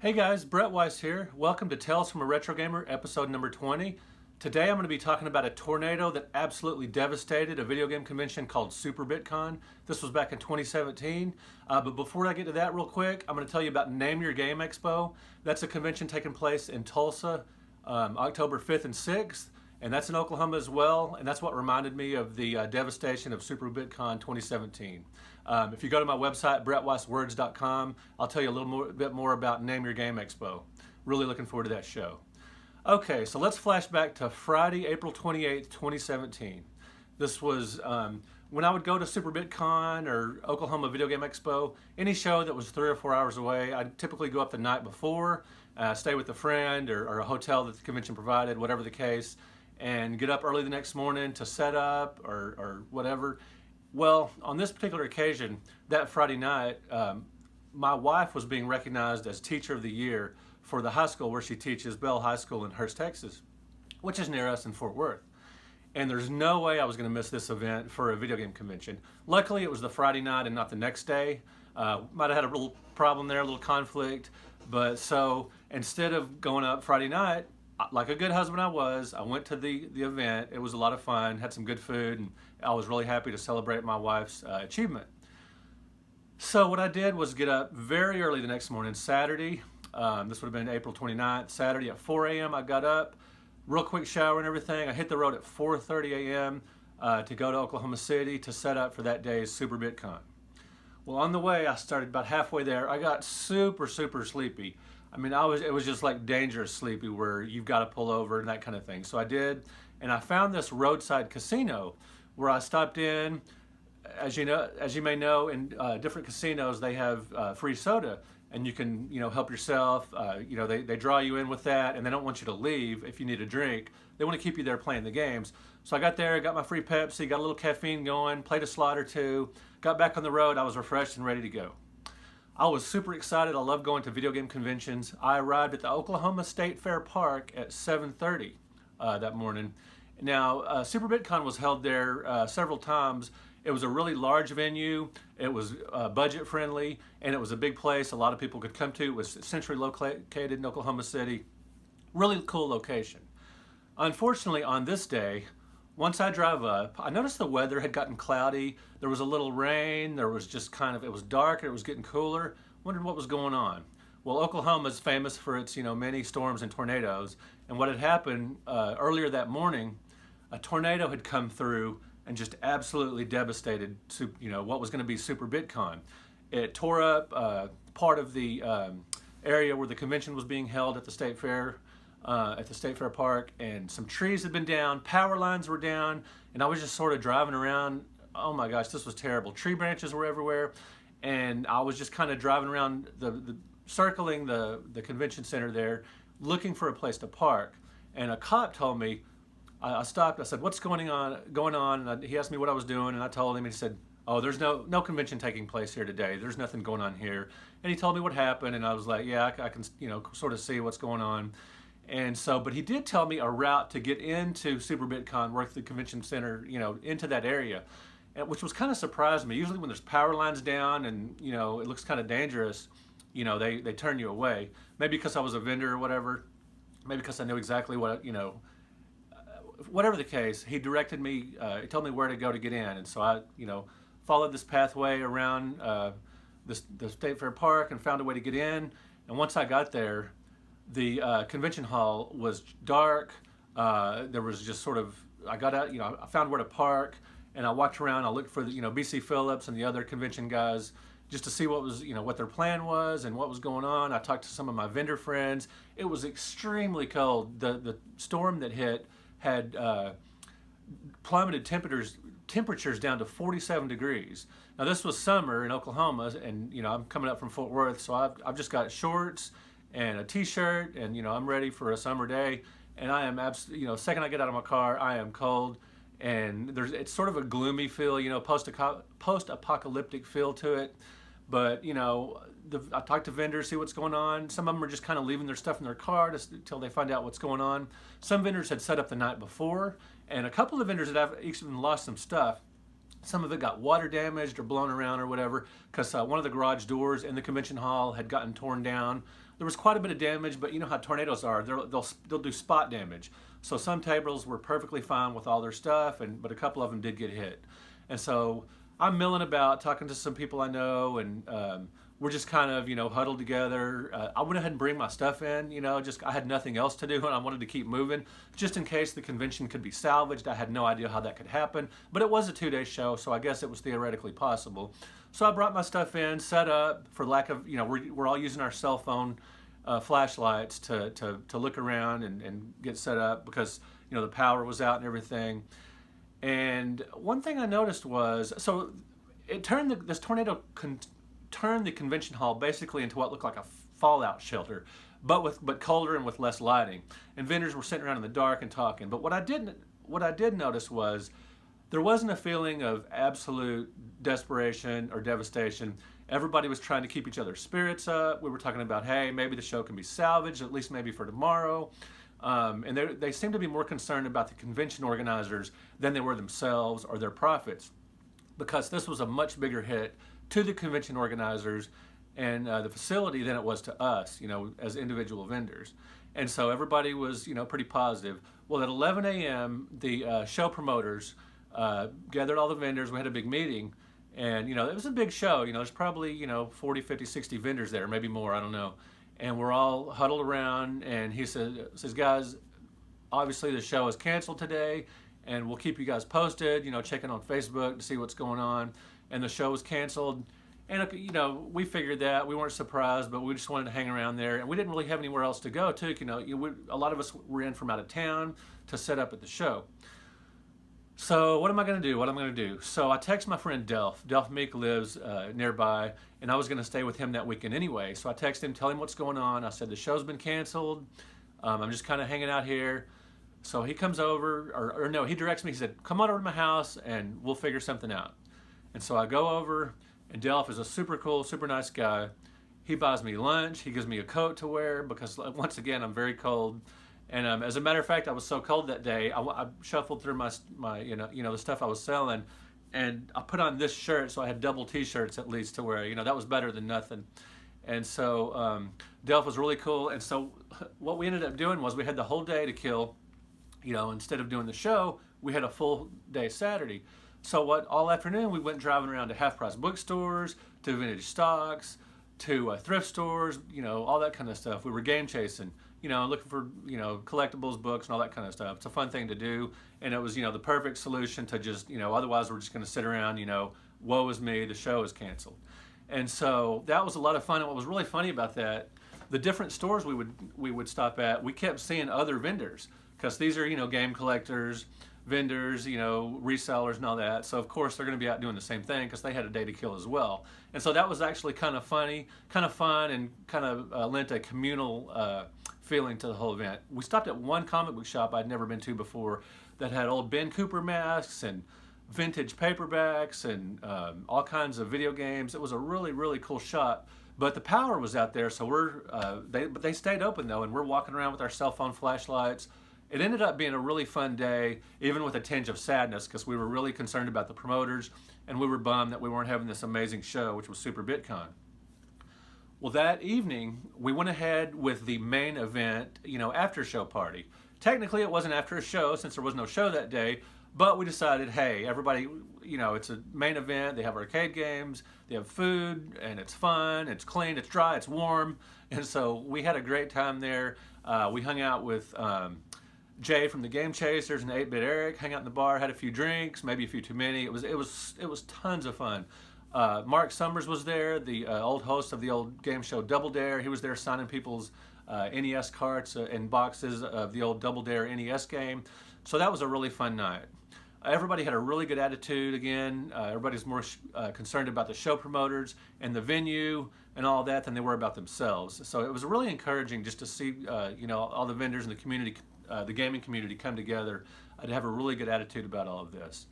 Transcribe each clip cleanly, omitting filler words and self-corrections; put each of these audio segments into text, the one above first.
Hey guys, Brett Weiss here. Welcome to Tales from a Retro Gamer, episode number 20. Today I'm going to be talking about a tornado that absolutely devastated a video game convention called Super Bitcon. This was back in 2017. But before I get to that real quick, I'm going to tell you about Name Your Game Expo. That's a convention taking place in Tulsa, October 5th and 6th. And that's in Oklahoma as well, and that's what reminded me of the devastation of Super Bitcon 2017. If you go to my website, brettweisswords.com, I'll tell you a bit more about Name Your Game Expo. Really looking forward to that show. Okay, so let's flash back to Friday, April 28th, 2017. This was when I would go to Super Bitcon or Oklahoma Video Game Expo, any show that was 3 or 4 hours away, I'd typically go up the night before, stay with a friend or a hotel that the convention provided, whatever the case, and get up early the next morning to set up or whatever. Well, on this particular occasion, that Friday night, my wife was being recognized as Teacher of the Year for the high school where she teaches, Bell High School in Hurst, Texas, which is near us in Fort Worth. And there's no way I was going to miss this event for a video game convention. Luckily, it was the Friday night and not the next day. Might have had a little problem there, a little conflict. But so instead of going up Friday night, like a good husband I went to the event. It was a lot of fun, had some good food, and I was really happy to celebrate my wife's achievement. So what I did was get up very early the next morning, Saturday. This would have been April 29th. Saturday at 4 a.m. I got up, real quick shower and everything. I hit the road at 4:30 a.m. To go to Oklahoma City to set up for that day's Super Bitcon. Well, on the way, I started about halfway there. I got super sleepy. I mean, it was just like dangerous sleepy where you've got to pull over and that kind of thing. So I did, and I found this roadside casino where I stopped in. As you may know, in different casinos, they have free soda, and you can, help yourself. They draw you in with that, and they don't want you to leave if you need a drink. They want to keep you there playing the games. So I got there, got my free Pepsi, got a little caffeine going, played a slot or two, got back on the road. I was refreshed and ready to go. I was super excited. I love going to video game conventions. I arrived at the Oklahoma State Fair Park at 7:30 that morning. Now, Super Bitcon was held there several times. It was a really large venue. It was budget friendly, and it was a big place a lot of people could come to. It was centrally located in Oklahoma City. Really cool location. Unfortunately, on this day, once I drive up, I noticed the weather had gotten cloudy. There was a little rain. There was just it was dark. It was getting cooler. Wondered what was going on. Well, Oklahoma is famous for its, many storms and tornadoes. And what had happened earlier that morning, a tornado had come through and just absolutely devastated, what was going to be Super Bitcon. It tore up part of the area where the convention was being held at the State Fair. At the State Fair Park, and some trees had been down, power lines were down, and I was just sort of driving around. Oh my gosh, this was terrible. Tree branches were everywhere, and I was just kind of driving around circling the convention center there, looking for a place to park. And a cop told me, I stopped. I said, "What's going on?" And he asked me what I was doing, and I told him. He said, "Oh, there's no convention taking place here today. There's nothing going on here." And he told me what happened, and I was like, "Yeah, I can, sort of see what's going on." And so, but he did tell me a route to get into Super Bitcon, work the convention center, into that area, which was kind of surprised me. Usually when there's power lines down and, it looks kind of dangerous, they turn you away. Maybe because I was a vendor or whatever. Maybe because I knew exactly what, whatever the case, he directed me, he told me where to go to get in. And so I, followed this pathway around the State Fair Park and found a way to get in. And once I got there, the convention hall was dark. There was just I got out, I found where to park, and I walked around. I looked for the, BC Phillips and the other convention guys just to see what was, what their plan was and what was going on. I talked to some of my vendor friends. It was extremely cold. The storm that hit had plummeted temperatures down to 47 degrees. Now this was summer in Oklahoma, and I'm coming up from Fort Worth, so I've just got shorts and a t-shirt, and I'm ready for a summer day, and I am absolutely, second I get out of my car, I am cold, and it's sort of a gloomy feel, post-apocalyptic feel to it. But I talk to vendors, see what's going on. Some of them are just kind of leaving their stuff in their car until they find out what's going on. Some vendors had set up the night before, and a couple of vendors had even lost some stuff. Some of it got water damaged or blown around or whatever, because one of the garage doors in the convention hall had gotten torn down there was quite a bit of damage, but you know how tornadoes are. They'll do spot damage. So some tables were perfectly fine with all their stuff, but a couple of them did get hit. And so I'm milling about, talking to some people I know, and we're just kind of, huddled together. I went ahead and bring my stuff in, just I had nothing else to do, and I wanted to keep moving just in case the convention could be salvaged. I had no idea how that could happen, but it was a 2-day show, so I guess it was theoretically possible. So I brought my stuff in, set up, for lack of, we're all using our cell phone flashlights to look around and get set up because, the power was out and everything. And one thing I noticed was, so it turned this tornado turned the convention hall basically into what looked like a fallout shelter, but colder and with less lighting. And vendors were sitting around in the dark and talking. But what I did notice was there wasn't a feeling of absolute desperation or devastation. Everybody was trying to keep each other's spirits up. We were talking about, hey, maybe the show can be salvaged, at least maybe for tomorrow. And they seemed to be more concerned about the convention organizers than they were themselves or their profits, because this was a much bigger hit to the convention organizers and the facility than it was to us, as individual vendors. And so everybody was, pretty positive. Well, at 11 a.m., the show promoters gathered all the vendors. We had a big meeting, and, it was a big show. There's probably, 40, 50, 60 vendors there, maybe more, I don't know. And we're all huddled around, and he says, guys, obviously the show is canceled today, and we'll keep you guys posted, checking on Facebook to see what's going on. And the show was canceled. And, we figured that. We weren't surprised, but we just wanted to hang around there. And we didn't really have anywhere else to go, too. A lot of us were in from out of town to set up at the show. So what am I going to do? So I text my friend Delph. Delph Meek lives nearby, and I was going to stay with him that weekend anyway. So I text him, tell him what's going on. I said, the show's been canceled. I'm just kind of hanging out here. So he comes over, or no, he directs me. He said, come on over to my house, and we'll figure something out. And so I go over, and Delph is a super cool, super nice guy. He buys me lunch. He gives me a coat to wear because, once again, I'm very cold. And as a matter of fact, I was so cold that day, I shuffled through my the stuff I was selling, and I put on this shirt, so I had double T-shirts at least to wear. That was better than nothing. And so Delph was really cool. And so what we ended up doing was we had the whole day to kill. Instead of doing the show, we had a full day Saturday. So all afternoon we went driving around to half-price bookstores, to vintage stocks, to thrift stores, all that kind of stuff. We were game chasing, looking for, collectibles, books, and all that kind of stuff. It's a fun thing to do, and it was, the perfect solution to just, otherwise we're just going to sit around, woe is me, the show is canceled. And so that was a lot of fun. And what was really funny about that, the different stores we would stop at, we kept seeing other vendors, because these are, game collectors, vendors, resellers and all that. So of course they're going to be out doing the same thing because they had a day to kill as well. And so that was actually kind of funny, kind of fun, and kind of lent a communal feeling to the whole event. We stopped at one comic book shop I'd never been to before that had old Ben Cooper masks and vintage paperbacks and all kinds of video games. It was a really, really cool shop. But the power was out there, so but they stayed open though, and we're walking around with our cell phone flashlights. It ended up being a really fun day, even with a tinge of sadness, because we were really concerned about the promoters, and we were bummed that we weren't having this amazing show, which was Super Bitcon. Well, that evening, we went ahead with the main event, Aftershow Party. Technically, it wasn't after a show, since there was no show that day, but we decided, hey, everybody, it's a main event, they have arcade games, they have food, and it's fun, it's clean, it's dry, it's warm, and so we had a great time there. We hung out with Jay from the Game Chasers and 8-Bit Eric, hung out in the bar, had a few drinks, maybe a few too many. It was tons of fun. Mark Summers was there, the old host of the old game show Double Dare. He was there signing people's NES carts and boxes of the old Double Dare NES game. So that was a really fun night. Everybody had a really good attitude again. Everybody's more concerned about the show promoters and the venue and all that than they were about themselves. So it was really encouraging just to see all the vendors in the community, the gaming community, come together to have a really good attitude about all of this.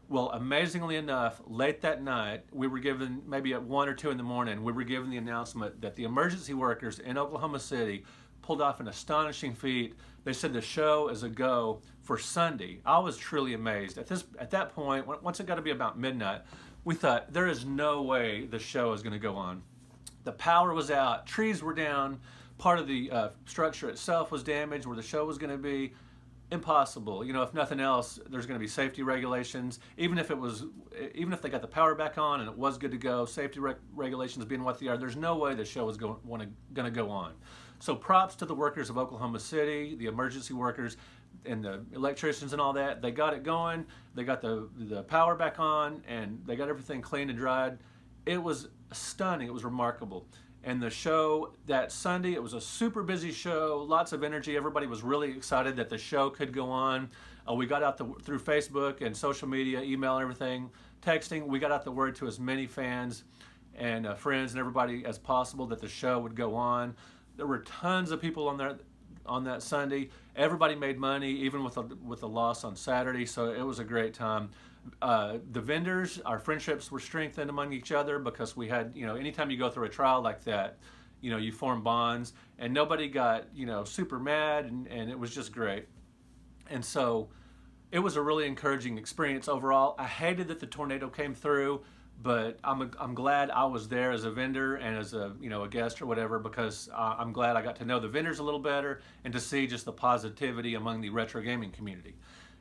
Well, amazingly enough, late that night, we were given, maybe at 1 or 2 in the morning, we were given the announcement that the emergency workers in Oklahoma City pulled off an astonishing feat. They said the show is a go for Sunday. I was truly amazed. At that point, once it got to be about midnight, we thought, there is no way the show is going to go on. The power was out, trees were down, part of the structure itself was damaged, where the show was going to be. Impossible. You know, if nothing else, there's going to be safety regulations. Even if they got the power back on and it was good to go, safety regulations being what they are, there's no way the show is going to go on. So props to the workers of Oklahoma City, the emergency workers, and the electricians and all that. They got it going. They got the power back on, and they got everything cleaned and dried. It was stunning. It was remarkable. And the show that Sunday, it was a super busy show, lots of energy. Everybody was really excited that the show could go on. We got out through Facebook and social media, email and everything, texting. We got out the word to as many fans and friends and everybody as possible that the show would go on. There were tons of people on that Sunday. Everybody made money, even with a loss on Saturday. So it was a great time. The vendors, our friendships were strengthened among each other because we had, anytime you go through a trial like that, you form bonds, and nobody got, super mad, and it was just great. And so it was a really encouraging experience overall. I hated that the tornado came through, but I'm glad I was there as a vendor and as a guest or whatever, because I'm glad I got to know the vendors a little better and to see just the positivity among the retro gaming community.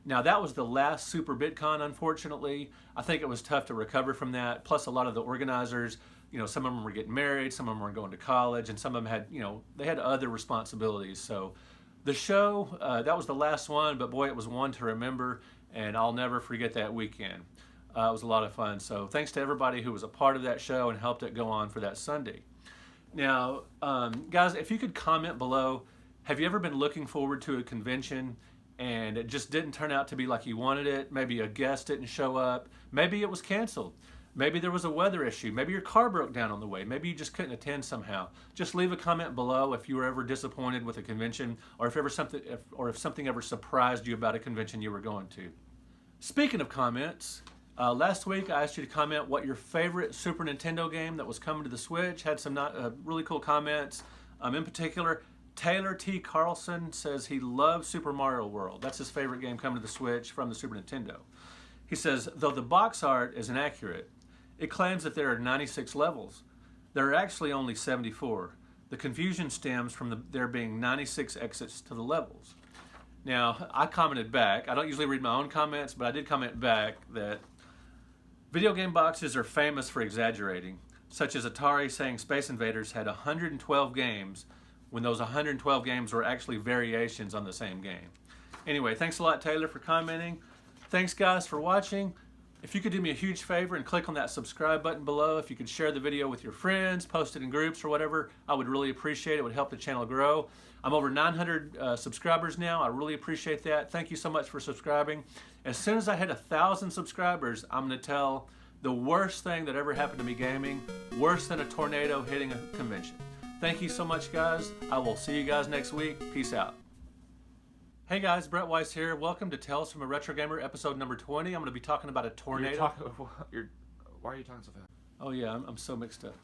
Now, that was the last Super Bitcon, unfortunately. I think it was tough to recover from that. Plus, a lot of the organizers, some of them were getting married, some of them were going to college, and some of them had, they had other responsibilities. So the show, that was the last one, but boy, it was one to remember, and I'll never forget that weekend. It was a lot of fun. So thanks to everybody who was a part of that show and helped it go on for that Sunday. Now, guys, if you could comment below, have you ever been looking forward to a convention and it just didn't turn out to be like you wanted it? Maybe a guest didn't show up. Maybe it was canceled. Maybe there was a weather issue. Maybe your car broke down on the way. Maybe you just couldn't attend somehow. Just leave a comment below if you were ever disappointed with a convention, or if something ever surprised you about a convention you were going to. Speaking of comments, last week I asked you to comment what your favorite Super Nintendo game that was coming to the Switch. Had some really cool comments. In particular, Taylor T. Carlson says he loves Super Mario World. That's his favorite game coming to the Switch from the Super Nintendo. He says, though the box art is inaccurate, it claims that there are 96 levels. There are actually only 74. The confusion stems from there being 96 exits to the levels. Now, I commented back. I don't usually read my own comments, but I did comment back that video game boxes are famous for exaggerating, such as Atari saying Space Invaders had 112 games when those 112 games were actually variations on the same game. Anyway, thanks a lot, Taylor, for commenting. Thanks, guys, for watching. If you could do me a huge favor and click on that subscribe button below, if you could share the video with your friends, post it in groups or whatever, I would really appreciate it. It would help the channel grow. I'm over 900 subscribers now. I really appreciate that. Thank you so much for subscribing. As soon as I hit 1,000 subscribers, I'm going to tell the worst thing that ever happened to me gaming, worse than a tornado hitting a convention. Thank you so much, guys. I will see you guys next week. Peace out. Hey guys, Brett Weiss here. Welcome to Tales from a Retro Gamer, episode number 20. I'm going to be talking about a tornado. Why are you talking so fast? Oh yeah, I'm so mixed up.